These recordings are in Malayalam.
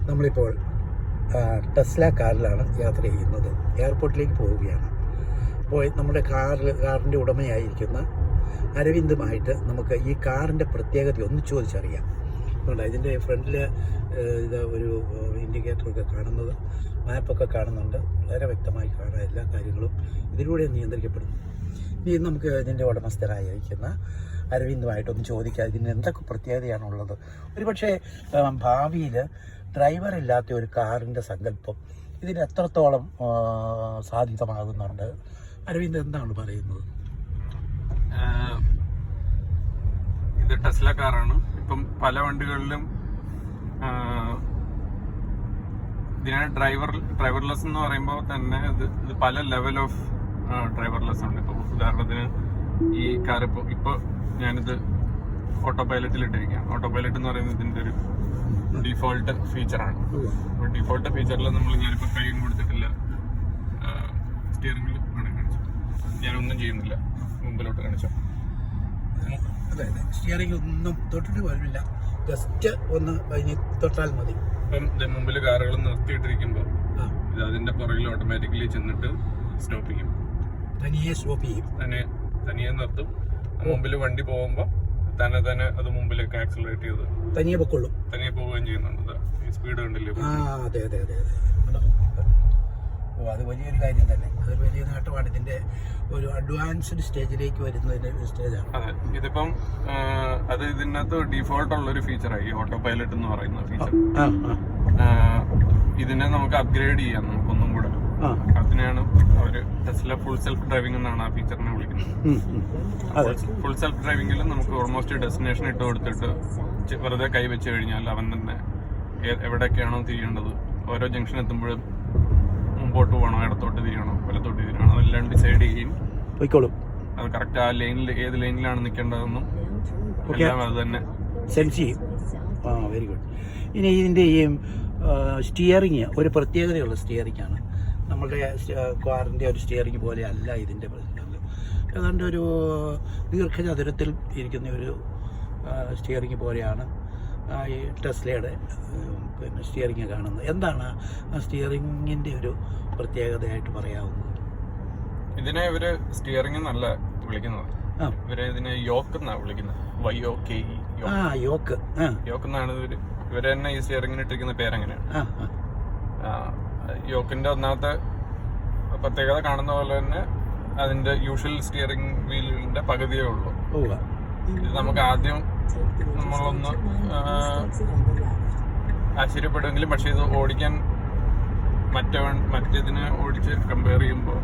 നമ്മളിപ്പോൾ ടെസ്ല കാറിലാണ് യാത്ര ചെയ്യുന്നത്. എയർപോർട്ടിലേക്ക് പോവുകയാണ്. അപ്പോൾ നമ്മുടെ കാറിൻ്റെ ഉടമയായിരിക്കുന്ന അരവിന്ദുമായിട്ട് നമുക്ക് ഈ കാറിൻ്റെ പ്രത്യേകത ഒന്ന് ചോദിച്ചറിയാം. അതുകൊണ്ട് ഇതിൻ്റെ ഫ്രണ്ടിൽ ഇത് ഒരു ഇൻഡിക്കേറ്ററൊക്കെ കാണുന്നത്, മാപ്പൊക്കെ കാണുന്നുണ്ട്. വളരെ വ്യക്തമായി കാണാൻ എല്ലാ കാര്യങ്ങളും ഇതിലൂടെ നിയന്ത്രിക്കപ്പെടുന്നു. ഇനി നമുക്ക് ഇതിൻ്റെ ഉടമസ്ഥനായിരിക്കുന്ന അരവിന്ദുമായിട്ടൊന്ന് ചോദിക്കാം ഇതിന് എന്തൊക്കെ പ്രത്യേകതയാണുള്ളത്. ഒരുപക്ഷെ ഭാവിയിൽ ഡ്രൈവർ ഇല്ലാത്ത ഒരു കാറിൻ്റെ സങ്കല്പം ഇതിന് എത്രത്തോളം സാധ്യതമാകുന്നുണ്ട്? അരവിന്ദ് എന്താണ് പറയുന്നത്? ഇത് ടെസ്ല കാറാണ്. ഇപ്പം പല വണ്ടികളിലും ഇതിനെ ഡ്രൈവർലെസ് എന്ന് പറയുമ്പോൾ തന്നെ ഇത് പല ലെവൽ ഓഫ് ഡ്രൈവർലെസ് ഉണ്ട്. ഇപ്പോൾ ഉദാഹരണത്തിന് ഈ കാർ ഇപ്പോൾ ഞാനിത് ഓട്ടോ പൈലറ്റിൽ ഇട്ടിരിക്കുകയാണ്. ഓട്ടോ പൈലറ്റ് എന്ന് പറയുന്നത് ഇതിൻ്റെ ഒരു ഡിഫോൾട്ട് ഫീച്ചറാണ്. അപ്പോൾ ഡിഫോൾട്ട് ഫീച്ചറിൽ ഞാനിപ്പോൾ കൈയും കൊടുത്തിട്ടില്ല, സ്റ്റിയറിംഗിൽ കാണിച്ചു, ഞാനൊന്നും ചെയ്യുന്നില്ല. മുമ്പിലോട്ട് കാണിച്ചോ. അതെ, സ്റ്റിയറിംഗ് ഒന്നും തൊട്ടിട്ട് പോലുമില്ല, ജസ്റ്റ് ഒന്ന് തൊട്ടാൽ മതി. ഇപ്പം മുമ്പിൽ കാറുകൾ നിർത്തിയിട്ടിരിക്കുമ്പോൾ ഇത് അതിന്റെ പുറകിൽ ഓട്ടോമാറ്റിക്കലി ചെന്നിട്ട് സ്റ്റോപ്പ് ചെയ്യും. തനിയെ സ്റ്റോപ്പ് ചെയ്യും, തനിയെ നിർത്തും. മുമ്പിൽ വണ്ടി പോകുമ്പോൾ തന്നെ അത് മുമ്പിലേക്ക് ആക്സിലറേറ്റ് ചെയ്ത് തനിയെ പൊക്കോളും, തനിയെ പോവുകയും ചെയ്യുന്നുണ്ട്. ഈ സ്പീഡ് കണ്ടില്ലേ? അതെ അതെ അതെ അതെ. ഓ, അത് വലിയൊരു കാര്യം തന്നെ. അതൊരു വലിയ നേട്ടമാണ്. ഇതിന്റെ ഒരു അഡ്വാൻസ്ഡ് സ്റ്റേജിലേക്ക് വരുന്നതിന്റെ ഒരു സ്റ്റേജാണ്. അതെ, ഇതിപ്പം അത് ഇതിനകത്ത് ഡീഫോൾട്ട് ഉള്ളൊരു ഫീച്ചറായി ഓട്ടോ പൈലറ്റ് എന്ന് പറയുന്ന ഫീച്ചർ. ഇതിനെ നമുക്ക് അപ്ഗ്രേഡ് ചെയ്യാം, നമുക്കൊന്നും കൂടെ. അതിനെയാണ് അവര് ടെസ്ല ഫുൾ സെൽഫ് ഡ്രൈവിംഗ് എന്നാണ് ആ ഫീച്ചറിനെ വിളിക്കുന്നത്. ഫുൾ സെൽഫ് ഡ്രൈവിംഗിൽ നമുക്ക് ഓൾമോസ്റ്റ് ഡെസ്റ്റിനേഷൻ ഇട്ട് കൊടുത്തിട്ട് വെറുതെ കൈ വെച്ച് കഴിഞ്ഞാൽ അവൻ തന്നെ എവിടെയൊക്കെയാണോ തിരിയേണ്ടത്, ഓരോ ജംഗ്ഷൻ എത്തുമ്പോഴും മുമ്പോട്ട് പോകണോ, ഇടത്തോട്ട് തിരിയണോ, വലത്തോട്ട് തിരിയണോ, അതെല്ലാം ഡിസൈഡ് ചെയ്യും, പോയിക്കോളും. അത് കറക്റ്റ് ആ ലൈനിൽ ഏത് ലൈനിലാണ് നിൽക്കേണ്ടതെന്നും എല്ലാം അത് തന്നെ സെൻസ് ചെയ്യും. Very good. ഇനി ഇതിൻ്റെ ഈ സ്റ്റിയറിങ് ഒരു പ്രത്യേകതയുള്ള സ്റ്റിയറിംഗ് ആണ്. നമ്മളുടെ കാറിൻ്റെ ഒരു സ്റ്റിയറിംഗ് പോലെ അല്ല ഇതിൻ്റെ പ്രത്യേകത. ഏതാണ്ട് ഒരു ദീർഘചതുരത്തിൽ ഇരിക്കുന്ന ഒരു സ്റ്റിയറിംഗ് പോലെയാണ് ഈ ടെസ്ലയുടെ പിന്നെ സ്റ്റിയറിംഗ് കാണുന്നത്. എന്താണ് ആ സ്റ്റിയറിംഗിൻ്റെ ഒരു പ്രത്യേകതയായിട്ട് പറയാവുന്നത്? ഇതിനെ ഇവര് സ്റ്റിയറിംഗ് എന്നല്ല വിളിക്കുന്നത്, ഇവരെ ഇതിനെ യോക്ക് എന്നാണ് വിളിക്കുന്നത്. YOKE, yoke. യോക്ക് എന്നാണ് ഇവര് തന്നെ ഈ സ്റ്റിയറിംഗിന് ഇട്ടിരിക്കുന്ന പേരങ്ങനെയാണ്. യോക്കിന്റെ ഒന്നാമത്തെ പ്രത്യേകത കാണുന്ന പോലെ തന്നെ അതിന്റെ യൂഷ്വൽ സ്റ്റിയറിംഗ് വീലിന്റെ പകുതിയേ ഉള്ളൂ. ഇത് നമുക്ക് ആദ്യം നമ്മളൊന്ന് ആശ്ചര്യപ്പെടുമെങ്കിലും, പക്ഷെ ഇത് ഓടിക്കാൻ മറ്റേതിനെ ഓടിച്ച് കമ്പയർ ചെയ്യുമ്പോൾ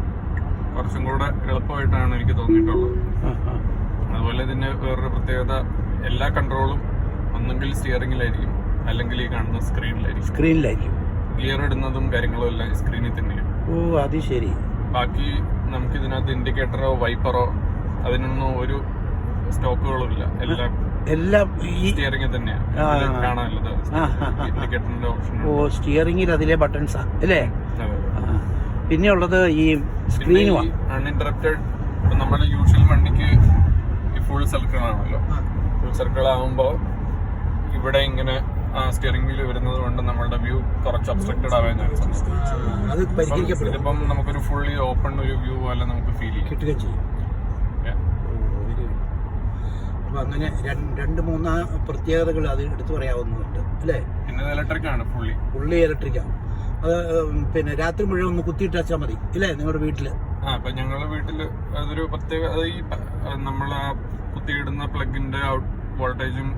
കുറച്ചും കൂടെ എളുപ്പമായിട്ടാണ് എനിക്ക് തോന്നിയിട്ടുള്ളത്. അതുപോലെ ഇതിന്റെ വേറൊരു പ്രത്യേകത, എല്ലാ കൺട്രോളും ഒന്നെങ്കിൽ സ്റ്റിയറിംഗിലായിരിക്കും അല്ലെങ്കിൽ ഈ കാണുന്ന സ്ക്രീനിലായിരിക്കും. ഗിയർ ഇടുന്നതും കാര്യങ്ങളും എല്ലാം സ്ക്രീനിൽ തന്നെയാണ്. ഓ, അത് ശരി. ബാക്കി നമുക്ക് ഇതിനകത്ത് ഇൻഡിക്കേറ്ററോ വൈപ്പറോ അതിനൊന്നും ഒരു സ്റ്റോക്കുകളും ഇല്ല. എല്ലാം സ്റ്റിയറിംഗ് തന്നെയാണ് കാണാനുള്ളത്. ഇൻഡിക്കേറ്ററിന്റെ ഓപ്ഷൻ. ഓ, സ്റ്റിയറിംഗിൽ അതിലെ ബട്ടൺസാ അല്ലേ? പിന്നെ ഉള്ളത് ഈ സ്ക്രീനുമാണ്. അൺഇൻറ്ററപ്റ്റഡ്. നമ്മുടെ യൂഷ്വൽ വണ്ടിക്ക് ഫുൾ സർക്കിൾ ആണല്ലോ. ഫുൾ സർക്കിൾ ആകുമ്പോൾ ഇവിടെ ഇങ്ങനെ സ്റ്റിയറിംഗ് വീല് വരുന്നത് കൊണ്ട് നമ്മളുടെ വ്യൂ കുറച്ച് ഒബ്സ്ട്രക്റ്റഡ് ആവാൻ ചാൻസ് ഉണ്ട്. ഇതിപ്പം നമുക്കൊരു ഫുള്ളി ഓപ്പൺ ഒരു വ്യൂ പോലെ നമുക്ക് ഫീൽ കിട്ടുകയും ചെയ്യും. അപ്പൊ അങ്ങനെ 2-3 പ്രത്യേകതകൾ അത് എടുത്തു പറയാവുന്നുണ്ട് അല്ലേ? പിന്നെ ഇലക്ട്രിക് ആണ്, ഫുള്ളി ഇലക്ട്രിക്കാണ്. അത് പിന്നെ രാത്രി മുഴുവൻ ഒന്ന് കുത്തിയിട്ട് വെച്ചാൽ മതി ഇല്ലേ നിങ്ങളുടെ വീട്ടില്? അപ്പൊ ഞങ്ങളുടെ വീട്ടില് അതൊരു പ്രത്യേക, ഈ നമ്മള് കുത്തിയിടുന്ന പ്ലഗിന്റെ ഔട്ട് വോൾട്ടേജും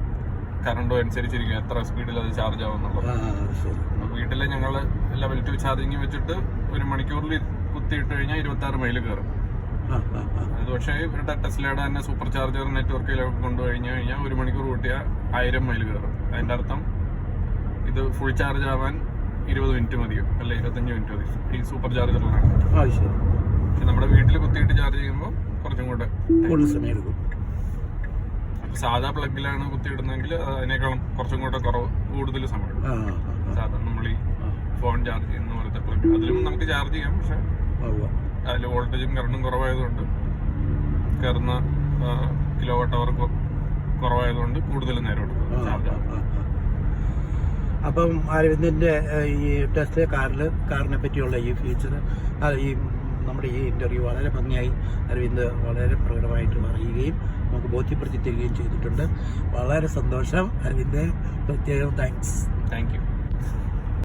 കറണ്ടും അനുസരിച്ചിരിക്കും എത്ര സ്പീഡിൽ അത് ചാർജ് ആവുന്നുള്ളത്. വീട്ടില് ഞങ്ങള് ലെവൽ 2 ചാർജിങ് വെച്ചിട്ട് 1 മണിക്കൂറിൽ കുത്തിയിട്ട് കഴിഞ്ഞാൽ 26 മൈൽ കയറും. അത് പക്ഷേ ഇവരുടെ ടെസ്ലയുടെ തന്നെ സൂപ്പർ ചാർജർ നെറ്റ്വർക്കിലൊക്കെ കൊണ്ടുകഴിഞ്ഞു കഴിഞ്ഞാൽ 1 മണിക്കൂർ കൂട്ടിയാൽ 1000 മൈൽ കയറും. അതിന്റെ അർത്ഥം ഇത് ഫുൾ ചാർജ് ആവാൻ 20 മിനിറ്റ് മതിയോ, അല്ല 25 മിനിറ്റ് മതി ഈ സൂപ്പർ ചാർജറിലാണ്. പക്ഷെ നമ്മുടെ വീട്ടിൽ കുത്തിയിട്ട് ചാർജ് ചെയ്യുമ്പോൾ കുറച്ചും കൂടെ സമയം എടുക്കും. സാധാ പ്ലഗിലാണ് കുത്തിയിടുന്നെങ്കിൽ അതിനേക്കാളും കുറച്ചും കൂടെ കൂടുതൽ സമയം എടുക്കും. സാധാരണ നമ്മൾ ഈ ഫോൺ ചാർജ് ചെയ്യുന്ന പോലത്തെ പ്ലഗ് അതിലും നമുക്ക് ചാർജ് ചെയ്യാം, പക്ഷെ അതിൽ വോൾട്ടേജും കറണ്ടും കുറവായതുകൊണ്ട് കയറുന്ന കിലോ വാട്ട് അവർ കുറവായതുകൊണ്ട് കൂടുതൽ നേരം എടുക്കും ചാർജ് ആവും. അപ്പം അരവിന്ദിൻ്റെ ഈ ടെസ്ല കാറിനെ പറ്റിയുള്ള ഈ ഫീച്ചർ ഈ നമ്മുടെ ഈ ഇൻ്റർവ്യൂ വളരെ ഭംഗിയായി അരവിന്ദ് വളരെ പ്രകടമായിട്ട് പറയുകയും നമുക്ക് ബോധ്യപ്പെടുത്തി തരികയും ചെയ്തിട്ടുണ്ട്. വളരെ സന്തോഷം അരവിന്ദ്, പ്രത്യേകം താങ്ക്സ്. Thank you.